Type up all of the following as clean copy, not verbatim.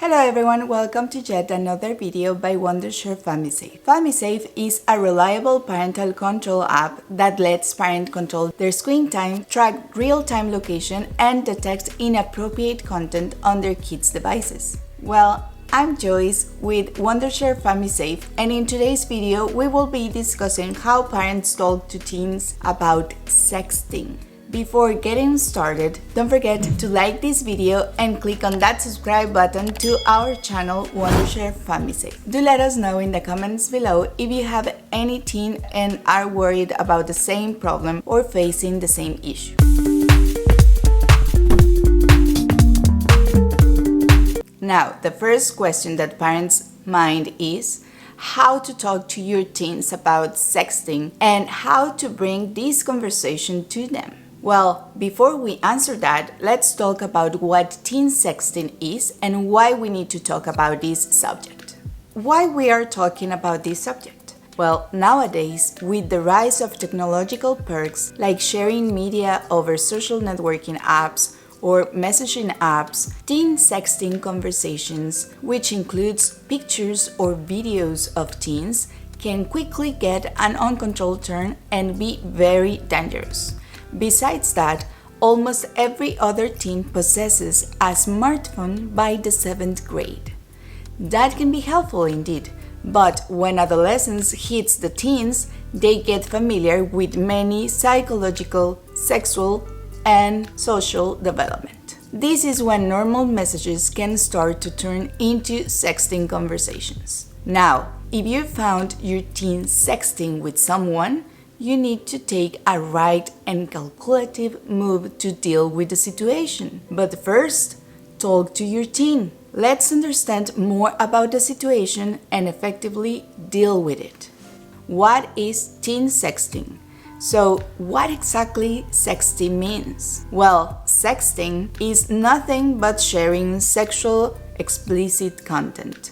Hello everyone, welcome to yet another video by Wondershare FamiSafe. FamiSafe is a reliable parental control app that lets parents control their screen time, track real-time location, and detect inappropriate content on their kids' devices. Well, I'm Joyce with Wondershare FamiSafe, and in today's video we will be discussing how parents talk to teens about sexting. Before getting started, don't forget to like this video and click on that subscribe button to our channel Wondershare FamiSafe. Do let us know in the comments below if you have any teen and are worried about the same problem or facing the same issue. Now, the first question that parents mind is how to talk to your teens about sexting and how to bring this conversation to them. Well, before we answer that, let's talk about what teen sexting is and why we need to talk about this subject. Why we are talking about this subject? Well, nowadays, with the rise of technological perks like sharing media over social networking apps or messaging apps, teen sexting conversations, which includes pictures or videos of teens, can quickly get an uncontrolled turn and be very dangerous. Besides that, almost every other teen possesses a smartphone by the 7th grade. That can be helpful indeed, but when adolescence hits the teens, they get familiar with many psychological, sexual, and social development. This is when normal messages can start to turn into sexting conversations. Now, if you found your teen sexting with someone, you need to take a right and calculative move to deal with the situation. But first, talk to your teen. Let's understand more about the situation and effectively deal with it. What is teen sexting? So, what exactly sexting means? Well, sexting is nothing but sharing sexual explicit content,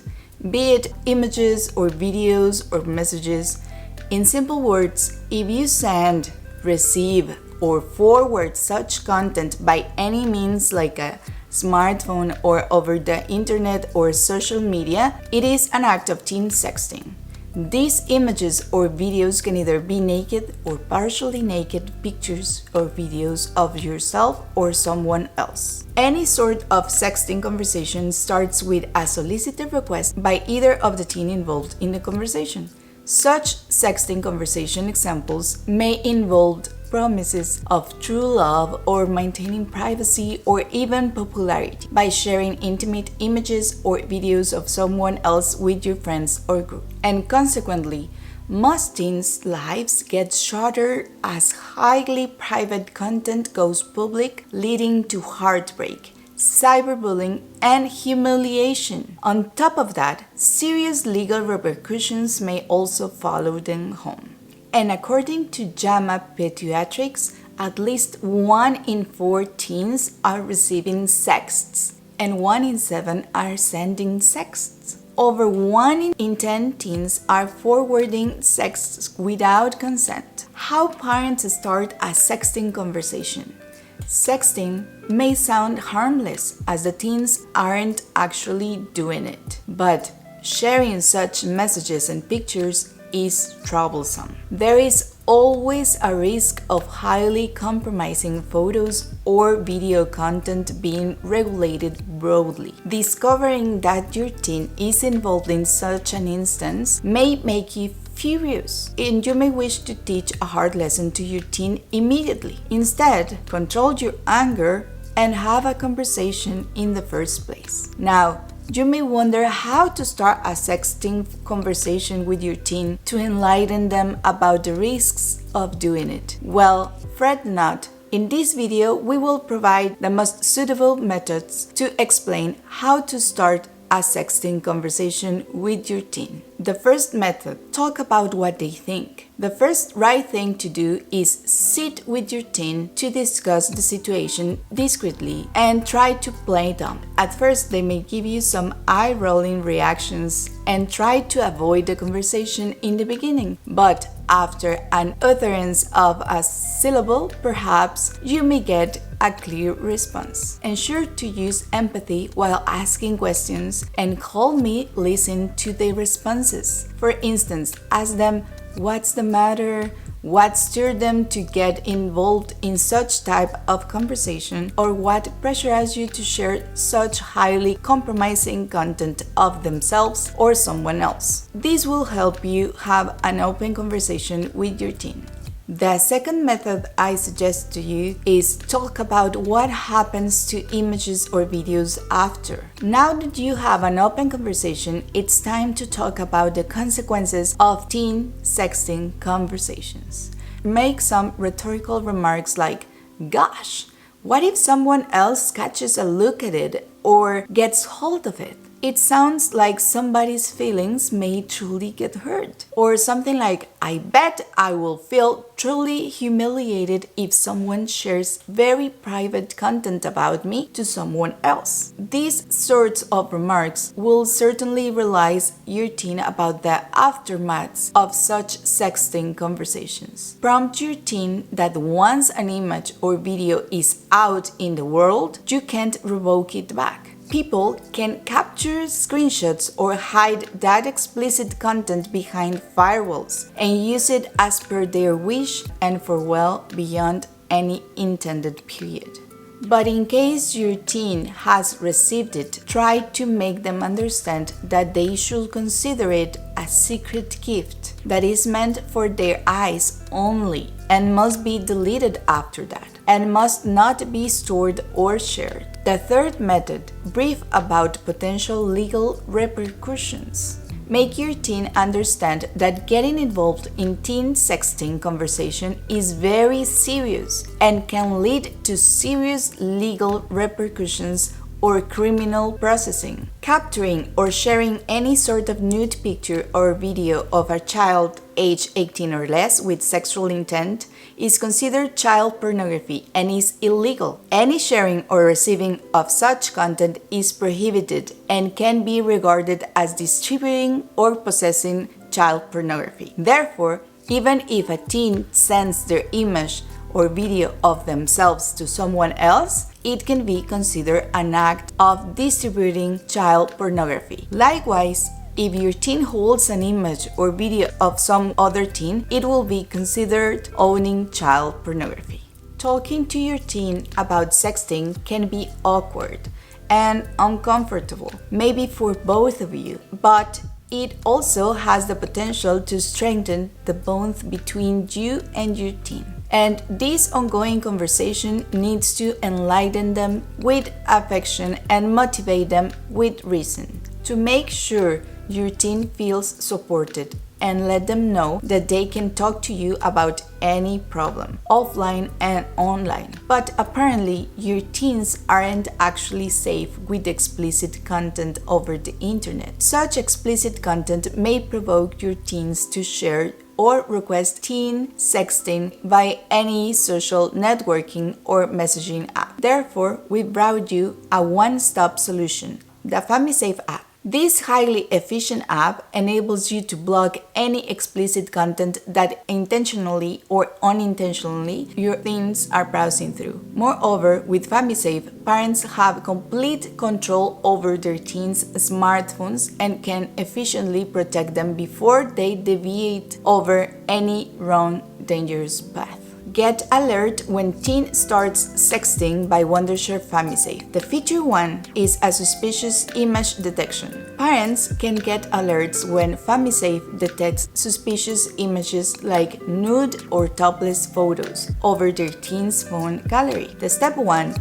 be it images or videos or messages. In simple words, if you send, receive, or forward such content by any means like a smartphone or over the internet or social media, it is an act of teen sexting. These images or videos can either be naked or partially naked pictures or videos of yourself or someone else. Any sort of sexting conversation starts with a solicited request by either of the teen involved in the conversation. Such sexting conversation examples may involve promises of true love or maintaining privacy or even popularity by sharing intimate images or videos of someone else with your friends or group. And consequently, most teens' lives get shorter as highly private content goes public, leading to heartbreak, cyberbullying, and humiliation. On top of that, serious legal repercussions may also follow them home. And according to JAMA Pediatrics, at least 1 in 4 teens are receiving sexts, and 1 in 7 are sending sexts. Over 1 in 10 teens are forwarding sexts without consent. How parents start a sexting conversation? Sexting may sound harmless as the teens aren't actually doing it, but sharing such messages and pictures is troublesome. There is always a risk of highly compromising photos or video content being regulated broadly. Discovering that your teen is involved in such an instance may make you furious, and you may wish to teach a hard lesson to your teen immediately. Instead, control your anger and have a conversation in the first place. Now, you may wonder how to start a sexting conversation with your teen to enlighten them about the risks of doing it. Well, fret not. In this video, we will provide the most suitable methods to explain how to start a sexting conversation with your teen. The first method, talk about what they think. The first right thing to do is sit with your teen to discuss the situation discreetly and try to play dumb. At first, they may give you some eye-rolling reactions and try to avoid the conversation in the beginning, but after an utterance of a syllable, perhaps you may get a clear response. Ensure to use empathy while asking questions and calmly listen to their responses. For instance, ask them, "What's the matter?" What stirred them to get involved in such type of conversation, or what pressurized you to share such highly compromising content of themselves or someone else. This will help you have an open conversation with your teen. The second method I suggest to you is talk about what happens to images or videos after. Now that you have an open conversation, it's time to talk about the consequences of teen sexting conversations. Make some rhetorical remarks like, "Gosh, what if someone else catches a look at it or gets hold of it?" It sounds like somebody's feelings may truly get hurt. Or something like, "I bet I will feel truly humiliated if someone shares very private content about me to someone else." These sorts of remarks will certainly realize your teen about the aftermaths of such sexting conversations. Prompt your teen that once an image or video is out in the world, you can't revoke it back. People can capture screenshots or hide that explicit content behind firewalls and use it as per their wish and for well beyond any intended period. But in case your teen has received it, try to make them understand that they should consider it a secret gift that is meant for their eyes only and must be deleted after that, and must not be stored or shared. The third method, brief about potential legal repercussions. Make your teen understand that getting involved in teen sexting conversation is very serious and can lead to serious legal repercussions or criminal processing. Capturing or sharing any sort of nude picture or video of a child age 18 or less with sexual intent is considered child pornography and is illegal. Any sharing or receiving of such content is prohibited and can be regarded as distributing or possessing child pornography. Therefore, even if a teen sends their image or video of themselves to someone else, it can be considered an act of distributing child pornography. Likewise, if your teen holds an image or video of some other teen, it will be considered owning child pornography. Talking to your teen about sexting can be awkward and uncomfortable, maybe for both of you, but it also has the potential to strengthen the bond between you and your teen. And this ongoing conversation needs to enlighten them with affection and motivate them with reason. To make sure your teen feels supported and let them know that they can talk to you about any problem, offline and online. But apparently, your teens aren't actually safe with explicit content over the internet. Such explicit content may provoke your teens to share or request teen sexting by any social networking or messaging app. Therefore, we brought you a one-stop solution, the FamiSafe app. This highly efficient app enables you to block any explicit content that intentionally or unintentionally your teens are browsing through. Moreover, with FamiSafe, parents have complete control over their teens' smartphones and can efficiently protect them before they deviate over any wrong, dangerous path. Get alert when teen starts sexting by Wondershare FamiSafe. The feature 1 is a suspicious image detection. Parents can get alerts when FamiSafe detects suspicious images like nude or topless photos over their teen's phone gallery. The step 1,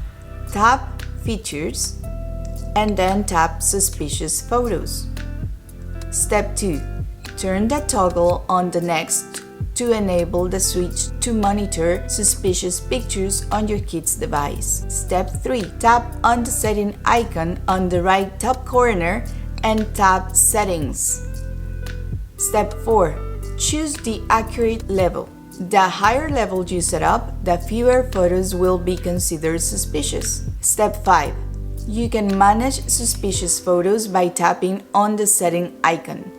tap Features and then tap Suspicious Photos. Step 2, turn the toggle on the next to enable the switch to monitor suspicious pictures on your kid's device. Step 3. Tap on the setting icon on the right top corner and tap Settings. Step 4. Choose the accurate level. The higher level you set up, the fewer photos will be considered suspicious. Step 5. You can manage suspicious photos by tapping on the setting icon.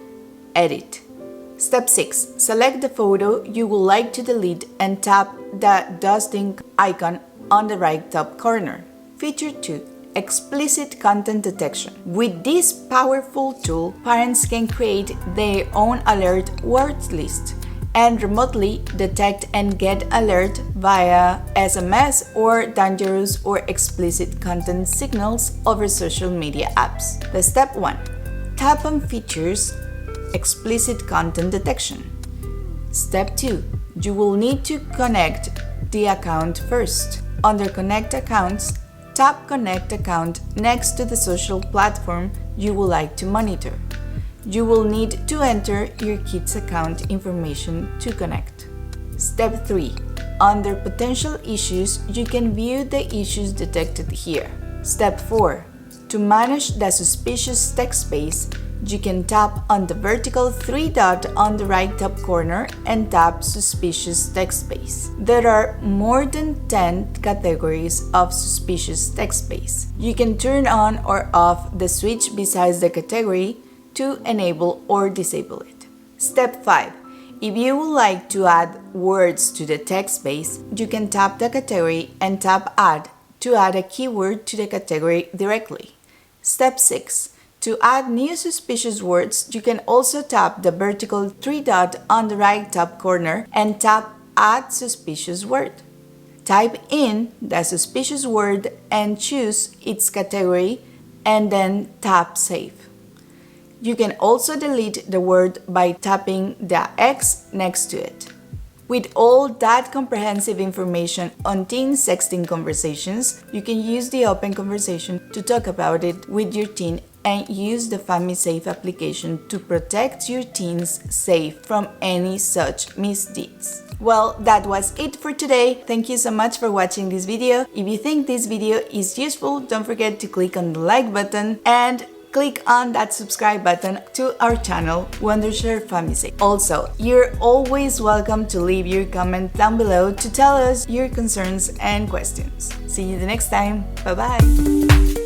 Edit. Step 6. Select the photo you would like to delete and tap the dusting icon on the right top corner. Feature 2. Explicit content detection. With this powerful tool, parents can create their own alert word list and remotely detect and get alert via SMS or dangerous or explicit content signals over social media apps. The step 1. Tap on Features, Explicit Content Detection. Step 2. You will need to connect the account first. Under Connect Accounts, tap Connect Account next to the social platform you would like to monitor. You will need to enter your kid's account information to connect. Step 3. Under Potential Issues, you can view the issues detected here. Step 4. To manage the suspicious text space, you can tap on the vertical 3-dot on the right top corner and tap Suspicious Text Space. There are more than 10 categories of suspicious text space. You can turn on or off the switch beside the category to enable or disable it. Step 5. If you would like to add words to the text space, you can tap the category and tap Add to add a keyword to the category directly. Step 6. To add new suspicious words, you can also tap the vertical 3-dot on the right top corner and tap Add Suspicious Word. Type in the suspicious word and choose its category and then tap Save. You can also delete the word by tapping the X next to it. With all that comprehensive information on teen sexting conversations, you can use the open conversation to talk about it with your teen and use the FamiSafe application to protect your teens safe from any such misdeeds. Well, that was it for today. Thank you so much for watching this video. If you think this video is useful, don't forget to click on the like button and click on that subscribe button to our channel, Wondershare FamiSafe. Also, you're always welcome to leave your comment down below to tell us your concerns and questions. See you the next time. Bye-bye.